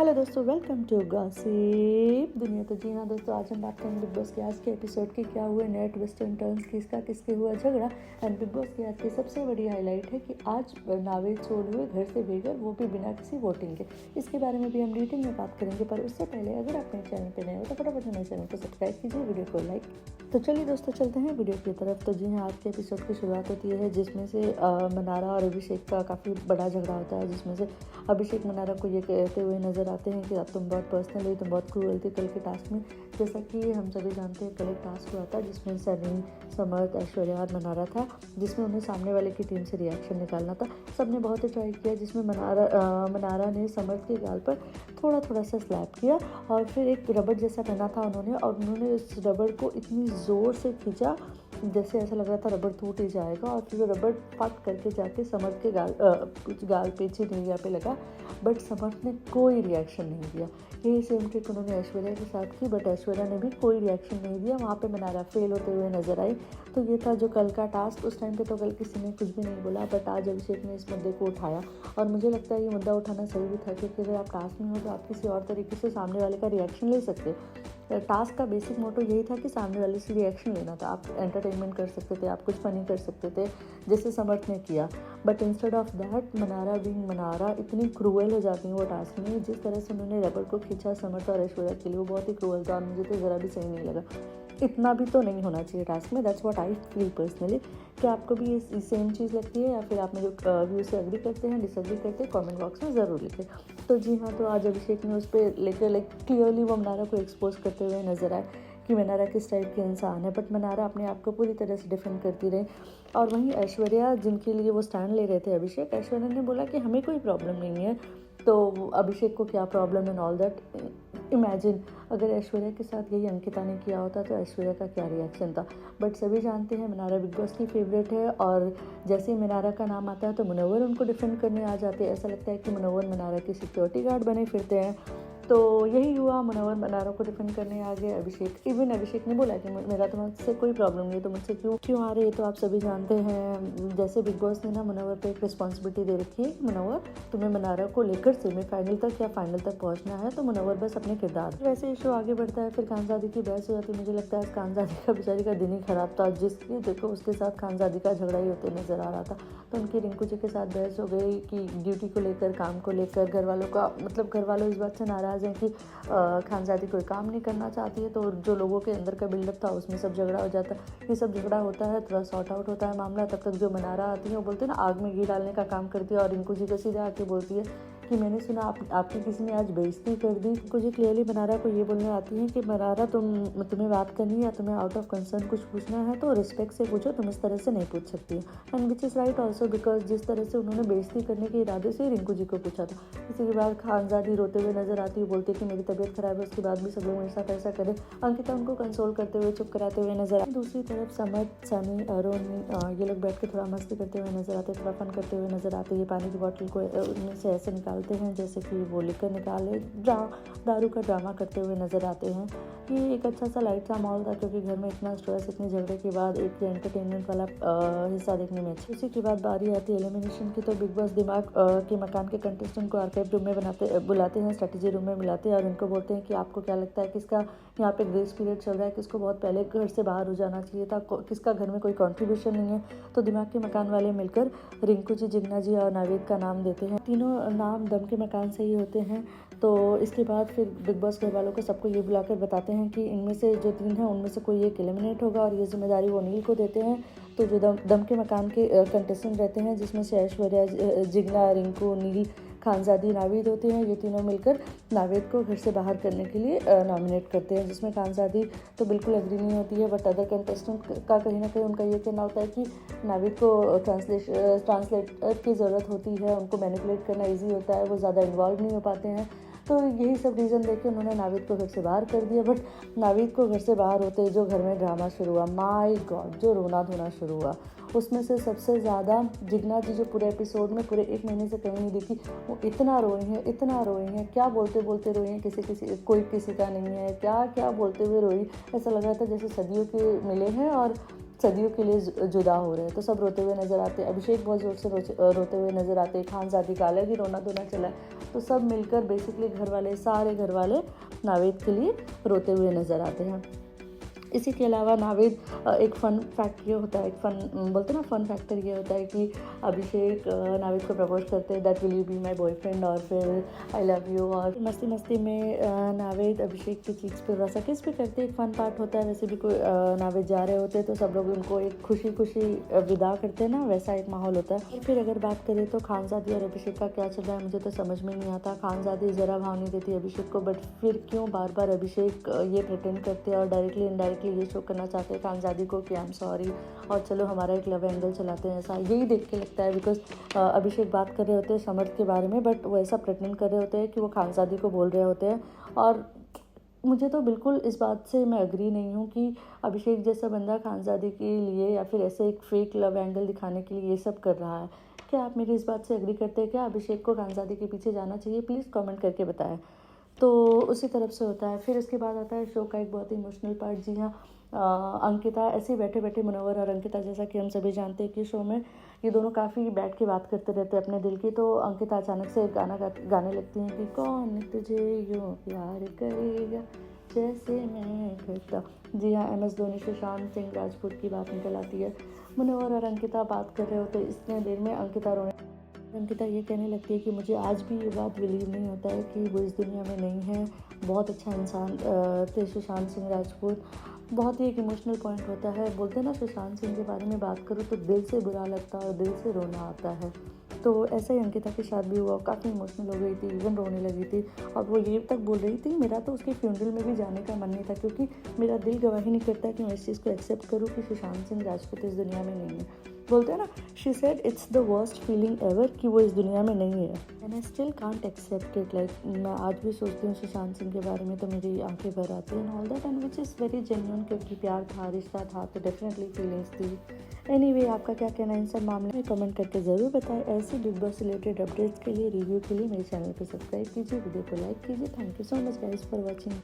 Hello दोस्तों, welcome to gossip दुनिया। तो जी हाँ दोस्तों, आज हम बात करेंगे बिग बॉस के आज के एपिसोड के क्या हुए नए ट्विस्ट एंड टर्न्स, किसका किसके हुआ झगड़ा। एंड बिग बॉस की आज की सबसे बड़ी हाईलाइट है कि आज नावेद छोड़ हुए घर से बेघर, वो भी बिना किसी वोटिंग के। इसके बारे में भी हम डिटेल में बात करेंगे, पर उससे पहले अगर आप मेरे चैनल पर नए हो तो फटाफट मेरे चैनल को सब्सक्राइब कीजिए, वीडियो को लाइक। तो चलिए दोस्तों, चलते हैं वीडियो की तरफ। तो जी हाँ, आज के एपिसोड की शुरुआत होती है जिसमें से मनारा और अभिषेक का काफ़ी बड़ा झगड़ा होता है, जिसमें से अभिषेक मनारा को ये कहते हुए नजर आते हैं कि अब तुम बहुत पर्सनल हुई, तुम बहुत क्रूअल थी कल के टास्क में। जैसा कि हम सभी जानते हैं, कल एक टास्क हुआ था जिसमें सनी, समर्थ, ऐश्वर्या और मनारा था, जिसमें उन्हें सामने वाले की टीम से रिएक्शन निकालना था। सबने बहुत ही ट्राई किया, जिसमें मनारा ने समर्थ के गाल पर थोड़ा थोड़ा सा स्लैप किया और फिर एक रबड़ जैसा पहना था उन्होंने, और उन्होंने उस रबड़ को इतनी ज़ोर से खींचा जैसे ऐसा लग रहा था रबड़ टूट ही जाएगा, और फिर वो रबड़ फट करके जाके समर्थ के गाल पीछे नीलिया पे लगा। बट समर्थ ने कोई रिएक्शन नहीं दिया। यही सेम ट्रिक उन्होंने ऐश्वर्या के साथ की, बट ऐश्वर्या ने भी कोई रिएक्शन नहीं दिया। वहाँ पे मनारा फेल होते हुए नजर आई। तो ये था जो कल का टास्क। उस टाइम पे तो कल किसी ने कुछ भी नहीं बोला, बट आज अभिषेक ने इस मुद्दे को उठाया, और मुझे लगता है ये मुद्दा उठाना सही भी था, क्योंकि अगर आप टास्क में हो तो आप किसी और तरीके से सामने वाले का रिएक्शन ले सकते। टास्क का बेसिक मोटो यही था कि सामने वाले से रिएक्शन लेना था। आप एंटरटेनमेंट कर सकते थे, आप कुछ फनी कर सकते थे, जैसे समर्थ ने किया। But instead of that, Mannara being Mannara इतनी क्रूअल हो जाती है वो टास्क में। जिस तरह से उन्होंने रबड़ को खींचा समर्थ और ऐश्वर्या के लिए, वो बहुत ही क्रूअल था और मुझे तो ज़रा भी सही नहीं लगा। इतना भी तो नहीं होना चाहिए टास्क में। That's what I feel personally. क्या आपको भी ये सेम चीज़ लगती है, या फिर आप मेरे व्यू से एग्री करते हैं, डिसएग्री करते हैं? कमेंट बॉक्स में ज़रूर लिखें। तो जी हाँ, तो आज अभिषेक ने उस पर लेकर क्लियरली वो मनारा को एक्सपोज करते हुए नजर आए कि मनारा किस टाइप के इंसान है। बट मनारा अपने आप को पूरी तरह से डिफेंड करती रही। और वहीं ऐश्वर्या, जिनके लिए वो स्टैंड ले रहे थे अभिषेक, ऐश्वर्या ने बोला कि हमें कोई प्रॉब्लम नहीं है, तो अभिषेक को क्या problem and all that. Imagine अगर ऐश्वर्या के साथ यही अंकिता ने किया होता तो ऐश्वर्या का क्या रिएक्शन था। बट सभी जानते हैं मनारा बिग बॉस की फेवरेट है, और जैसे ही मनारा का नाम आता है तो मुनव्वर उनको डिफेंड करने आ जाते हैं। ऐसा लगता है कि मुनव्वर मनारा की सिक्योरिटी गार्ड बने फिरते हैं। तो यही हुआ, मुनव्वर मनारा को डिफेंड करने आ गए। अभिषेक ने बोला कि मेरा तो मुझसे कोई प्रॉब्लम नहीं है, तो मुझसे क्यों आ रही है। तो आप सभी जानते हैं, जैसे बिग बॉस ने ना मुनव्वर पे एक रिस्पॉन्सिबिलिटी दे रखी है, मुनव्वर तुम्हें मनारा को लेकर सेमीफाइनल तक या फाइनल तक पहुंचना है, तो मुनव्वर बस अपने किरदार। वैसे ही शो आगे बढ़ता है, फिर खानजादी की बहस हो जाती है। मुझे लगता है खानजादी का बेचारी का दिन ही खराब था, जिसकी देखो उसके साथ खानजादी का झगड़ा ही होते नजर आ रहा था। तो उनकी रिंकू जी के साथ बहस हो गई कि ड्यूटी को लेकर, काम को लेकर। घर वालों का मतलब, घर वालों इस बात से नाराज़ हैं कि खानजादी कोई काम नहीं करना चाहती है, तो जो लोगों के अंदर का बिल्डअप था उसमें सब झगड़ा हो जाता है। ये सब झगड़ा होता है, थोड़ा सॉर्ट आउट होता है मामला। तब तक जो मनारा आती है वो बोलते हैं ना, आग में घी डालने का काम करती है, और रिंकू जी को सीधे आके बोलती है कि मैंने सुना आपकी किसी ने आज बेइज्जती कर दी। कुछ क्लियरली मनारा को ये बोलने आती है कि मनारा तुम्हें बात करनी है या तुम्हें आउट ऑफ कंसर्न कुछ पूछना है तो रिस्पेक्ट से पूछो, तुम इस तरह से नहीं पूछ सकती है। And which is right also, because जिस तरह से उन्होंने बेइज्जती करने के इरादे से रिंकू जी को पूछा था। इसी के बाद खानजादी रोते हुए नजर आती है, बोलती है कि मेरी तबीयत खराब है, उसके बाद भी सब लोग मेरे साथ ऐसा करें। अंकिता उनको कंसोल करते हुए, चुप कराते हुए नजर आए। दूसरी तरफ समर्थ, सनी, अरुण ये लोग बैठ के थोड़ा मस्ती करते हुए नजर आते, थोड़ा फन करते हुए नजर आते। ये पानी की बोतल को उनमें से ऐसे निकालते हैं जैसे कि वो लिकर निकाले, दारू का ड्रामा करते हुए नजर आते हैं। ये एक अच्छा सा लाइट सा माहौल था, क्योंकि घर में इतना स्ट्रेस, इतने झगड़े के बाद एक एंटरटेनमेंट वाला हिस्सा देखने में अच्छा। उसी के बाद बारी आती है एलिमिनेशन की। तो बिग बॉस दिमाग के मकान के कंटेस्टेंट को आर्काइव रूम में बुलाते हैं, स्ट्रेटेजी रूम में बुलाते हैं, और इनको बोलते हैं कि आपको क्या लगता है किसका यहाँ पे ग्रेस पीरियड चल रहा है, किसको बहुत पहले घर से बाहर हो जाना चाहिए था, किसका घर में कोई कॉन्ट्रीब्यूशन नहीं है। तो दिमाग के मकान वाले मिलकर रिंकू जी, जिग्ना जी और नावेद का नाम देते हैं। तीनों नाम दम के मकान से ही होते हैं। तो इसके बाद फिर बिग बॉस घर वालों को सबको ये बुलाकर बताते हैं कि इनमें से जो 3 हैं उनमें से कोई एक एलिमिनेट होगा, और ये जिम्मेदारी वो नील को देते हैं। तो जो दम के मकान के कंटेस्टेंट रहते हैं, जिसमें से ऐश्वर्या, जिग्ना, रिंकू, नील, खानजादी, नावेद होते हैं, ये तीनों मिलकर नावेद को घर से बाहर करने के लिए नॉमिनेट करते हैं, जिसमें खानजादी तो बिल्कुल एग्री नहीं होती है। बट अदर कंटेस्टेंट का कहीं ना कहीं उनका ये कहना होता है कि नावेद को ट्रांसलेटर की ज़रूरत होती है, उनको मैनिपुलेट करना ईजी होता है, वो ज़्यादा इन्वॉल्व नहीं हो पाते हैं। तो यही सब रीज़न देके उन्होंने नावेद को घर से बाहर कर दिया। बट नावेद को घर से बाहर होते जो घर में ड्रामा शुरू हुआ, माय गॉड, जो रोना धोना शुरू हुआ, उसमें से सबसे ज़्यादा जिग्ना जी, जो पूरे एपिसोड में पूरे 1 महीने से कहीं नहीं दिखी, वो इतना रोई हैं, क्या बोलते बोलते रोई हैं, कोई किसी का नहीं है, क्या बोलते हुए रोई। ऐसा लग रहा था जैसे सदियों के मिले हैं और सदियों के लिए जुदा हो रहे हैं, तो सब रोते हुए नज़र आते हैं। अभिषेक बहुत ज़ोर से रोते हुए नज़र आते हैं। खानज़ादी का अलग ही रोना धोना चला है, तो सब मिलकर बेसिकली सारे घर वाले नावेद के लिए रोते हुए नज़र आते हैं। इसी के अलावा नावेद एक फ़न फैक्ट ये होता है, एक फ़न बोलते हैं ना, फ़न फैक्टर ये होता है कि अभिषेक नावेद को प्रपोज करते हैं that will you be my boyfriend, और फिर आई लव यू, और मस्ती मस्ती में नावेद अभिषेक की चीज़ पर थोड़ा सा किस भी करते हैं। एक फ़न पार्ट होता है। वैसे भी कोई नावेद जा रहे होते हैं तो सब लोग उनको एक खुशी खुशी विदा करते हैं ना, वैसा एक माहौल होता है। और फिर अगर बात करें तो खानज़ादी और अभिषेक का क्या चल रहा है, मुझे तो समझ में नहीं आता। खानज़ादी ज़रा भाव नहीं देती अभिषेक को, बट फिर क्यों बार बार अभिषेक ये प्रिटेंड करते हैं और डायरेक्टली इनडायरेक्टली ये शो करना चाहते हैं खानज़ादी को कि आई एम सॉरी, और चलो हमारा एक लव एंगल चलाते हैं। ऐसा यही देख के लगता है, बिकॉज अभिषेक बात कर रहे होते हैं समर्थ के बारे में, बट वो ऐसा प्रेटेंड कर रहे होते हैं कि वो खानज़ादी को बोल रहे होते हैं। और मुझे तो बिल्कुल इस बात से मैं अग्री नहीं हूँ कि अभिषेक जैसा बंदा खानज़ादी के लिए या फिर ऐसे एक फेक लव एंगल दिखाने के लिए ये सब कर रहा है। क्या आप मेरी इस बात से अग्री करते हैं? क्या अभिषेक को खानज़ादी के पीछे जाना चाहिए? प्लीज़ कमेंट करके बताएं। तो उसी तरफ से होता है। फिर उसके बाद आता है शो का एक बहुत ही इमोशनल पार्ट। जी हाँ, अंकिता ऐसे बैठे बैठे, मुनव्वर और अंकिता, जैसा कि हम सभी जानते हैं कि शो में ये दोनों काफ़ी बैठ के बात करते रहते हैं अपने दिल की। तो अंकिता अचानक से गाने लगती हैं कि कौन तुझे यूँ प्यार करेगा जैसे मैं करता। जी हाँ, MS धोनी सुशांत सिंह राजपूत की बात निकल आती है। मुनव्वर और अंकिता बात कर रहे होते इतने देर में अंकिता ये कहने लगती है कि मुझे आज भी ये बात बिलीव नहीं होता है कि वो इस दुनिया में नहीं है। बहुत अच्छा इंसान थे सुशांत सिंह राजपूत। बहुत ही एक इमोशनल पॉइंट होता है। बोलते हैं ना, सुशांत सिंह के बारे में बात करो तो दिल से बुरा लगता है और दिल से रोना आता है। तो ऐसा ही अंकिता के साथ भी हुआ। काफ़ी इमोशनल हो गई थी, इवन रोने लगी थी, और वो ये तक बोल रही थी मेरा तो उसके फ्यूनरल में भी जाने का मन नहीं था, क्योंकि मेरा दिल गवाही नहीं करता कि मैं इस चीज़ को एक्सेप्ट करूँ कि सुशांत सिंह राजपूत इस दुनिया में नहीं है। बोलते हैं ना, she said it's the worst feeling ever कि वो इस दुनिया में नहीं है, and I still can't accept it. Like मैं आज भी सोचती हूँ सुशांत सिंह के बारे में तो मेरी आंखें भर आती हैं, and all that, and which is very genuine, क्योंकि प्यार था, रिश्ता था, तो डेफिनेटली फीलिंग्स थी। एनीवे, आपका क्या कहना है इन सब मामले में कमेंट करके ज़रूर बताएं। ऐसे बिग बॉस से रिलेटेड अपडेट्स के लिए, रिव्यू के लिए मेरे चैनल को सब्सक्राइब कीजिए, वीडियो को लाइक कीजिए। Thank you so much guys for watching.